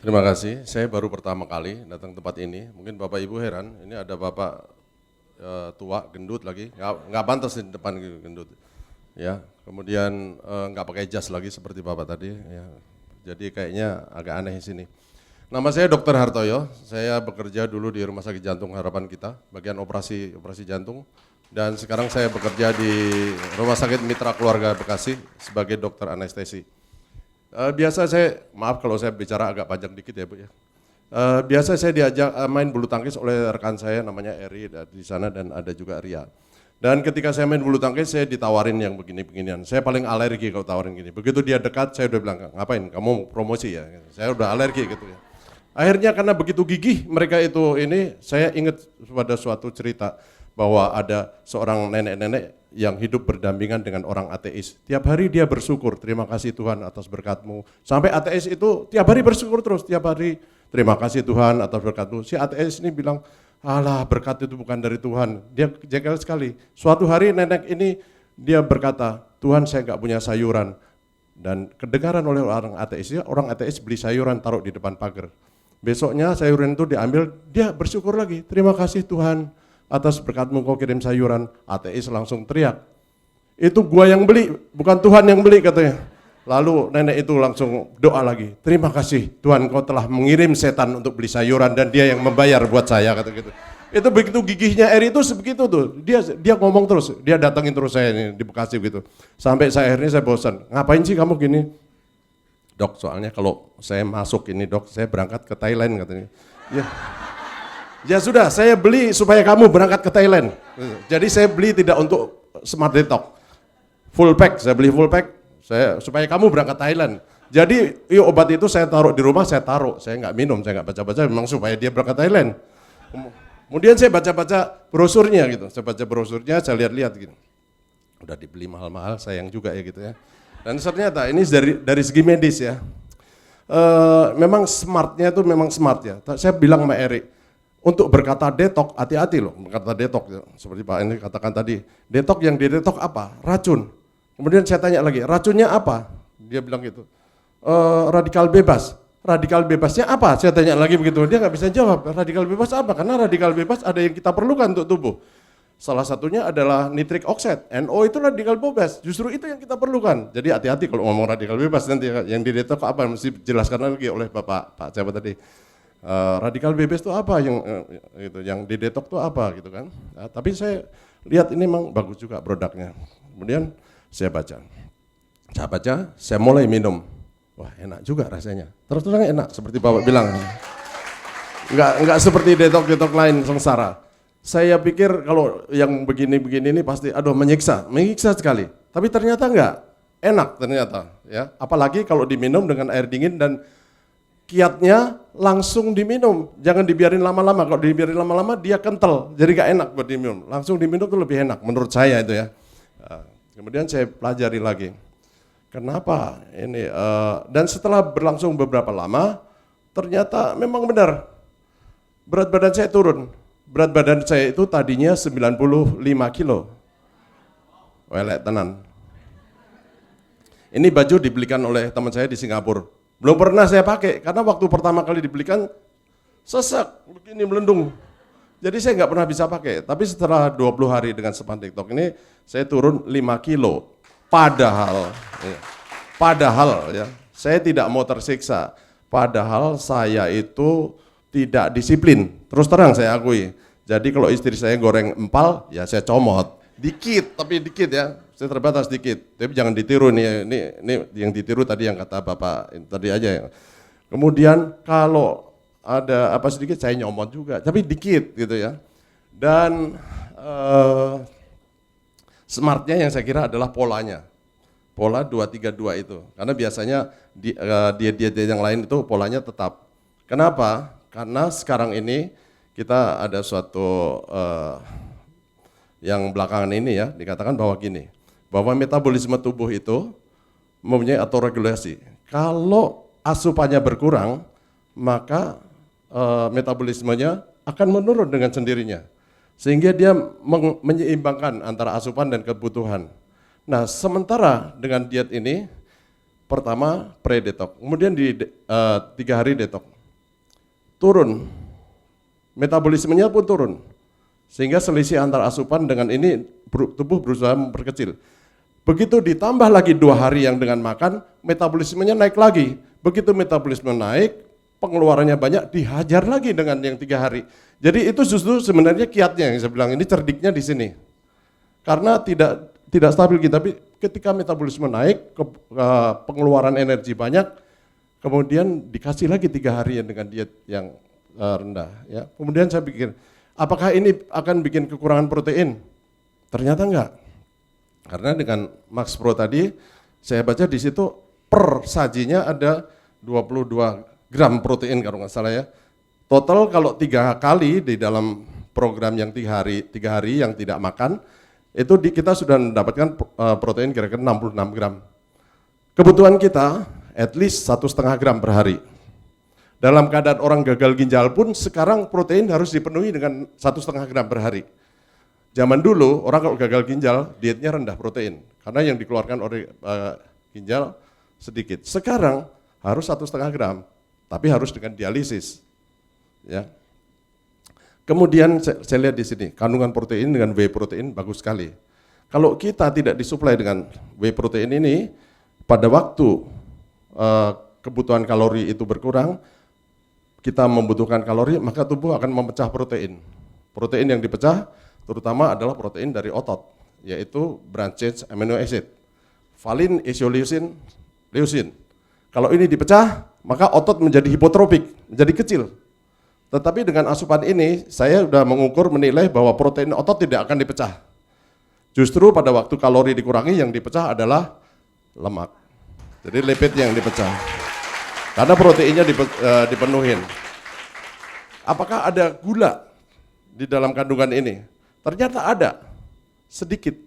Terima kasih, saya baru pertama kali datang tempat ini. Mungkin Bapak Ibu heran, ini ada Bapak tua, gendut lagi, nggak pantas di depan gitu, gendut. Ya, kemudian nggak pakai jas lagi seperti Bapak tadi. Ya. Jadi kayaknya agak aneh di sini. Nama saya Dr. Hartoyo, saya bekerja dulu di Rumah Sakit Jantung Harapan Kita, bagian operasi jantung. Dan sekarang saya bekerja di Rumah Sakit Mitra Keluarga Bekasi sebagai dokter anestesi. Biasa saya, maaf kalau saya bicara agak panjang dikit ya Bu ya. Biasa saya diajak main bulu tangkis oleh rekan saya namanya Eri di sana dan ada juga Ria. Dan ketika saya main bulu tangkis saya ditawarin yang begini-beginian. Saya paling alergi kalau tawarin gini. Begitu dia dekat saya udah bilang, ngapain kamu promosi ya? Saya udah alergi gitu ya. Akhirnya karena begitu gigih mereka itu ini, saya ingat pada suatu cerita bahwa ada seorang nenek-nenek yang hidup berdampingan dengan orang ateis. Tiap hari dia bersyukur, terima kasih Tuhan atas berkat-Mu. Sampai ateis itu tiap hari bersyukur terus, tiap hari terima kasih Tuhan atas berkat-Mu. Si ateis ini bilang, alah berkat itu bukan dari Tuhan. Dia jengkel sekali. Suatu hari nenek ini dia berkata, Tuhan saya nggak punya sayuran. Dan kedengaran oleh orang ateis beli sayuran taruh di depan pagar. Besoknya sayuran itu diambil, dia bersyukur lagi, terima kasih Tuhan atas berkat-Mu kau kirim sayuran. Ateis langsung teriak, itu gua yang beli, bukan Tuhan yang beli katanya. Lalu nenek itu langsung doa lagi, terima kasih Tuhan kau telah mengirim setan untuk beli sayuran dan dia yang membayar buat saya, kata gitu. Itu begitu gigihnya Eri itu sebegitu tuh, dia ngomong terus, dia datangin terus saya ini di Bekasi gitu. Sampai akhirnya saya bosan, ngapain sih kamu gini? Dok, soalnya kalau saya masuk ini dok, saya berangkat ke Thailand katanya. Ya sudah, saya beli supaya kamu berangkat ke Thailand. Jadi saya beli tidak untuk smart detox, full pack, saya beli full pack, supaya kamu berangkat Thailand. Jadi obat itu saya taruh di rumah, saya nggak minum, saya nggak baca-baca, memang supaya dia berangkat Thailand. Kemudian saya baca-baca brosurnya gitu, saya baca brosurnya, saya lihat-lihat gitu. Udah dibeli mahal-mahal, sayang juga ya gitu ya. Dan ternyata ini dari segi medis ya, memang smartnya itu memang smart ya. Saya bilang sama Erik, untuk berkata detok, hati-hati loh berkata detok, seperti Pak ini katakan tadi. Detok yang didetok apa? Racun. Kemudian saya tanya lagi, racunnya apa? Dia bilang gitu, radikal bebas. Radikal bebasnya apa? Saya tanya lagi begitu, dia nggak bisa jawab. Radikal bebas apa? Karena radikal bebas ada yang kita perlukan untuk tubuh. Salah satunya adalah nitric oxide, NO itu radikal bebas, justru itu yang kita perlukan. Jadi hati-hati kalau ngomong radikal bebas nanti yang didetok apa, mesti jelaskan lagi oleh Pak siapa tadi. Radikal bebas itu apa yang didetok itu apa gitu kan. Nah, tapi saya lihat ini memang bagus juga produknya. Kemudian saya baca, saya mulai minum. Wah enak juga rasanya, terus terang enak seperti Bapak bilang. Enggak seperti detok lain sengsara. Saya pikir kalau yang begini-begini ini pasti menyiksa sekali. Tapi ternyata enggak, enak ternyata ya. Apalagi kalau diminum dengan air dingin dan kiatnya langsung diminum, jangan dibiarin lama-lama. Kalau dibiarin lama-lama dia kental, jadi gak enak buat diminum. Langsung diminum itu lebih enak, menurut saya itu ya. Kemudian saya pelajari lagi, kenapa ini? Dan setelah berlangsung beberapa lama, ternyata memang benar, berat badan saya turun. Berat badan saya itu tadinya 95 kilo. Welek tenan. Ini baju dibelikan oleh teman saya di Singapura. Belum pernah saya pakai, karena waktu pertama kali dibelikan, sesek, begini melendung. Jadi saya nggak pernah bisa pakai, tapi setelah 20 hari dengan Smart Detox ini, saya turun 5 kilo. Padahal ya, saya tidak mau tersiksa. Padahal saya itu tidak disiplin, terus terang saya akui. Jadi kalau istri saya goreng empal, ya saya comot. Dikit, tapi dikit ya. Saya terbatas dikit, tapi jangan ditiru nih. Ini yang ditiru tadi yang kata Bapak tadi aja. Kemudian kalau ada apa sedikit saya nyomot juga, tapi dikit gitu ya. Dan smartnya yang saya kira adalah polanya. Pola 232 itu. Karena biasanya diet-diet yang lain itu polanya tetap. Kenapa? Karena sekarang ini kita ada suatu yang belakangan ini ya dikatakan bahwa gini, bahwa metabolisme tubuh itu mempunyai autoregulasi. Kalau asupannya berkurang, maka metabolismenya akan menurun dengan sendirinya. Sehingga dia menyeimbangkan antara asupan dan kebutuhan. Nah, sementara dengan diet ini, pertama pre-detox, kemudian di 3 hari detox. Turun, metabolismenya pun turun. Sehingga selisih antar asupan dengan ini tubuh berusaha memperkecil. Begitu ditambah lagi 2 hari yang dengan makan, metabolismenya naik lagi. Begitu metabolisme naik, pengeluarannya banyak, dihajar lagi dengan yang 3 hari. Jadi itu justru sebenarnya kiatnya yang saya bilang, ini cerdiknya di sini. Karena tidak stabil kita, tapi ketika metabolisme naik, pengeluaran energi banyak, kemudian dikasih lagi 3 hari dengan diet yang rendah. Ya. Kemudian saya pikir, apakah ini akan bikin kekurangan protein? Ternyata enggak. Karena dengan Max Pro tadi, saya baca di situ per sajinya ada 22 gram protein kalau nggak salah ya. Total kalau 3 kali di dalam program yang 3 hari yang tidak makan, itu kita sudah mendapatkan protein kira-kira 66 gram. Kebutuhan kita at least 1,5 gram per hari. Dalam keadaan orang gagal ginjal pun sekarang protein harus dipenuhi dengan 1,5 gram per hari. Zaman dulu orang kalau gagal ginjal dietnya rendah protein karena yang dikeluarkan oleh ginjal sedikit. Sekarang harus 1,5 gram, tapi harus dengan dialisis. Ya. Kemudian saya lihat di sini kandungan protein dengan whey protein bagus sekali. Kalau kita tidak disuplai dengan whey protein ini, pada waktu kebutuhan kalori itu berkurang, kita membutuhkan kalori, maka tubuh akan memecah protein. Protein yang dipecah terutama adalah protein dari otot, yaitu branched amino acid, valin, isoleucin, leucin. Kalau ini dipecah, maka otot menjadi hipotrofik, menjadi kecil. Tetapi dengan asupan ini, saya sudah mengukur menilai bahwa protein otot tidak akan dipecah. Justru pada waktu kalori dikurangi, yang dipecah adalah lemak. Jadi lipid yang dipecah. Karena proteinnya dipenuhin. Apakah ada gula di dalam kandungan ini? Ternyata ada, sedikit.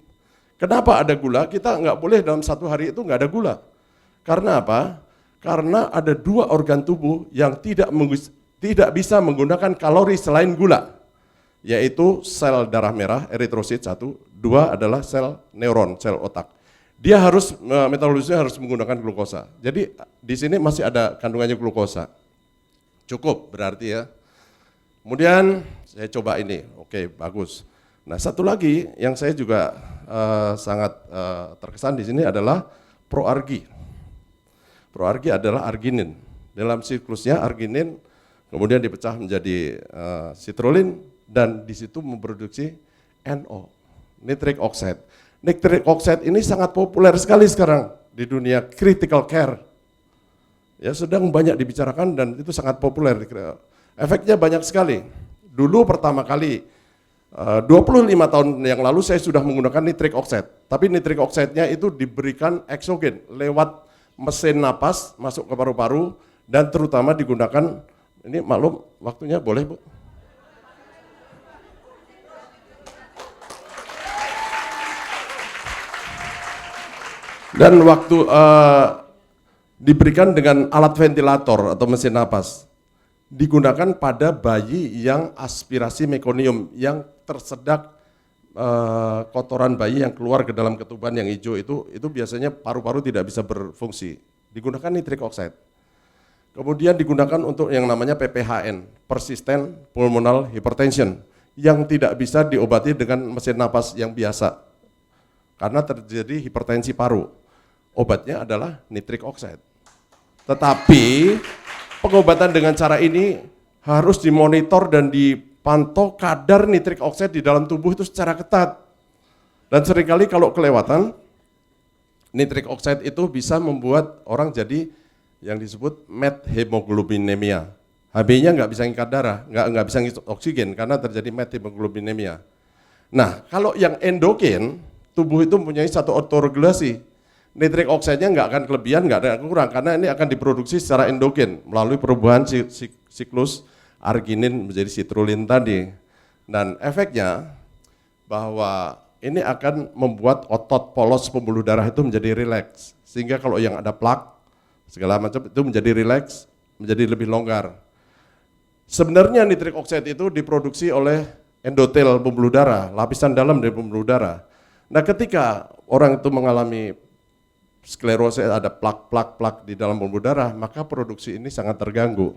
Kenapa ada gula? Kita nggak boleh dalam 1 hari itu nggak ada gula. Karena apa? Karena ada 2 organ tubuh yang tidak bisa menggunakan kalori selain gula, yaitu sel darah merah, eritrosit 1, 2 adalah sel neuron, sel otak. Dia harus, metabolismenya harus menggunakan glukosa. Jadi di sini masih ada kandungannya glukosa. Cukup berarti ya. Kemudian saya coba ini, oke bagus. Nah satu lagi yang saya juga sangat terkesan di sini adalah proargi. Proargi adalah arginin. Dalam siklusnya arginin kemudian dipecah menjadi citrulline dan di situ memproduksi NO, nitric oxide. Nitric oxide ini sangat populer sekali sekarang di dunia critical care. Ya sedang banyak dibicarakan dan itu sangat populer. Efeknya banyak sekali. Dulu pertama kali 25 tahun yang lalu saya sudah menggunakan nitric oxide. Tapi nitric oxide-nya itu diberikan eksogen lewat mesin napas masuk ke paru-paru dan terutama digunakan, ini maklum waktunya boleh Bu? Dan waktu diberikan dengan alat ventilator atau mesin napas, digunakan pada bayi yang aspirasi mekonium, yang tersedak kotoran bayi yang keluar ke dalam ketuban yang hijau itu biasanya paru-paru tidak bisa berfungsi. Digunakan nitric oxide. Kemudian digunakan untuk yang namanya PPHN, persistent pulmonal hypertension, yang tidak bisa diobati dengan mesin napas yang biasa. Karena terjadi hipertensi paru. Obatnya adalah nitric oxide. Tetapi pengobatan dengan cara ini harus dimonitor dan dipantau kadar nitric oxide di dalam tubuh itu secara ketat. Dan seringkali kalau kelewatan, nitric oxide itu bisa membuat orang jadi yang disebut methemoglobinemia. HB-nya nggak bisa ngikat darah, nggak bisa ngisi oksigen karena terjadi methemoglobinemia. Nah, kalau yang endogen, tubuh itu mempunyai satu autoregulasi. Nitric oxide-nya nggak akan kelebihan, nggak ada kurang, karena ini akan diproduksi secara endogen melalui perubahan siklus arginin menjadi citrulline tadi. Dan efeknya bahwa ini akan membuat otot polos pembuluh darah itu menjadi rileks. Sehingga kalau yang ada plak, segala macam itu menjadi rileks, menjadi lebih longgar. Sebenarnya nitric oxide itu diproduksi oleh endotel pembuluh darah, lapisan dalam dari pembuluh darah. Nah ketika orang itu mengalami sklerosis, ada plak di dalam pembuluh darah, maka produksi ini sangat terganggu.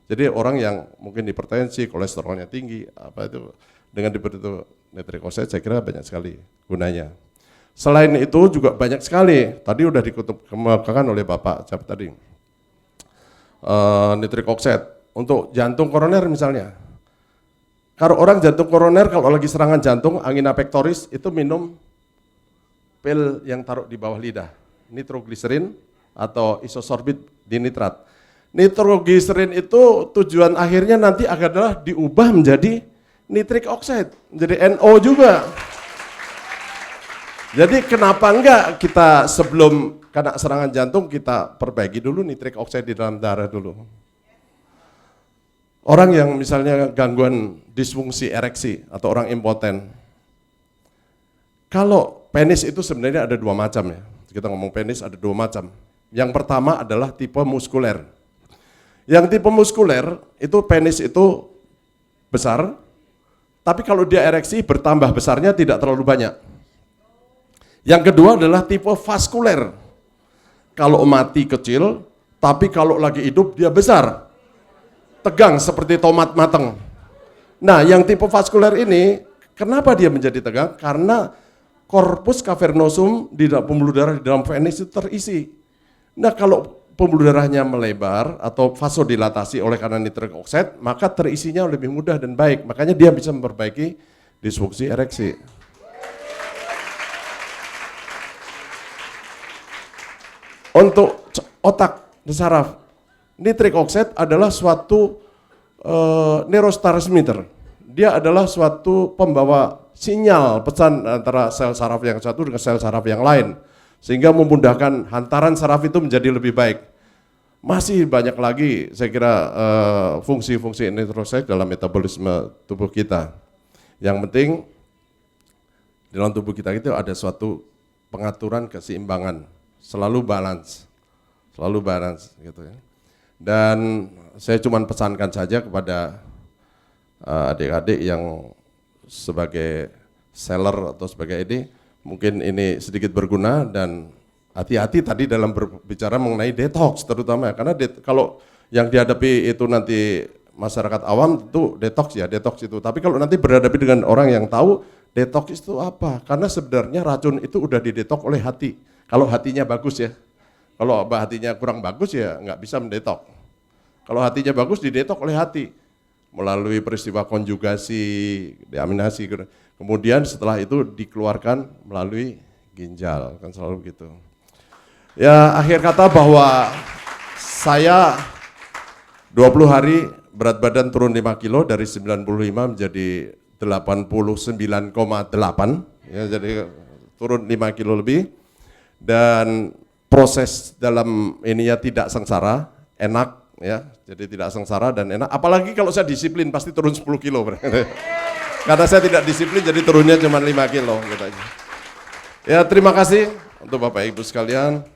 Jadi orang yang mungkin hipertensi, kolesterolnya tinggi, apa itu dengan diberi itu nitric oxide, saya kira banyak sekali gunanya. Selain itu juga banyak sekali, tadi udah dikemukakan oleh Bapak siapa tadi, nitric oxide untuk jantung koroner misalnya. Kalau orang jantung koroner kalau lagi serangan jantung, angina pectoris, itu minum pil yang taruh di bawah lidah, nitrogliserin atau isosorbit dinitrat. Nitrogliserin itu tujuan akhirnya nanti adalah diubah menjadi nitric oxide, menjadi NO juga. Jadi kenapa enggak kita sebelum kena serangan jantung kita perbaiki dulu nitric oxide di dalam darah dulu. Orang yang misalnya gangguan disfungsi ereksi atau orang impoten, kalau penis itu sebenarnya ada dua macam ya. Kita ngomong penis ada dua macam. Yang pertama adalah tipe muskuler. Yang tipe muskuler itu penis itu besar, tapi kalau dia ereksi bertambah besarnya tidak terlalu banyak. Yang kedua adalah tipe vaskuler. Kalau mati kecil, tapi kalau lagi hidup dia besar. Tegang seperti tomat matang. Nah, yang tipe vaskuler ini, kenapa dia menjadi tegang? Karena corpus cavernosum di dalam pembuluh darah di dalam penis itu terisi. Nah, kalau pembuluh darahnya melebar atau vasodilatasi oleh karena nitric oxide, maka terisinya lebih mudah dan baik. Makanya dia bisa memperbaiki disfungsi ereksi. Untuk otak dan saraf, nitric oxide adalah suatu neurotransmitter. Dia adalah suatu pembawa sinyal pesan antara sel saraf yang satu dengan sel saraf yang lain. Sehingga memudahkan hantaran saraf itu menjadi lebih baik. Masih banyak lagi saya kira fungsi-fungsi nitric oxide dalam metabolisme tubuh kita. Yang penting dalam tubuh kita itu ada suatu pengaturan keseimbangan. Selalu balance gitu ya. Dan saya cuma pesankan saja kepada adik-adik yang sebagai seller atau sebagai ini, mungkin ini sedikit berguna dan hati-hati tadi dalam berbicara mengenai detox terutama, karena kalau yang dihadapi itu nanti masyarakat awam itu detox itu, tapi kalau nanti berhadapi dengan orang yang tahu detox itu apa, karena sebenarnya racun itu udah didetox oleh hati, kalau hatinya bagus ya. Kalau hatinya kurang bagus ya nggak bisa mendetok. Kalau hatinya bagus didetok oleh hati melalui peristiwa konjugasi, deaminasi. Kemudian setelah itu dikeluarkan melalui ginjal, kan selalu gitu. Ya akhir kata bahwa saya 20 hari berat badan turun 5 kilo dari 95 menjadi 89,8, ya jadi turun 5 kilo lebih dan proses dalam ininya tidak sengsara, enak ya, jadi tidak sengsara dan enak. Apalagi kalau saya disiplin pasti turun 10 kilo. Karena saya tidak disiplin jadi turunnya cuma 5 kilo. Gitu aja. Ya terima kasih untuk Bapak Ibu sekalian.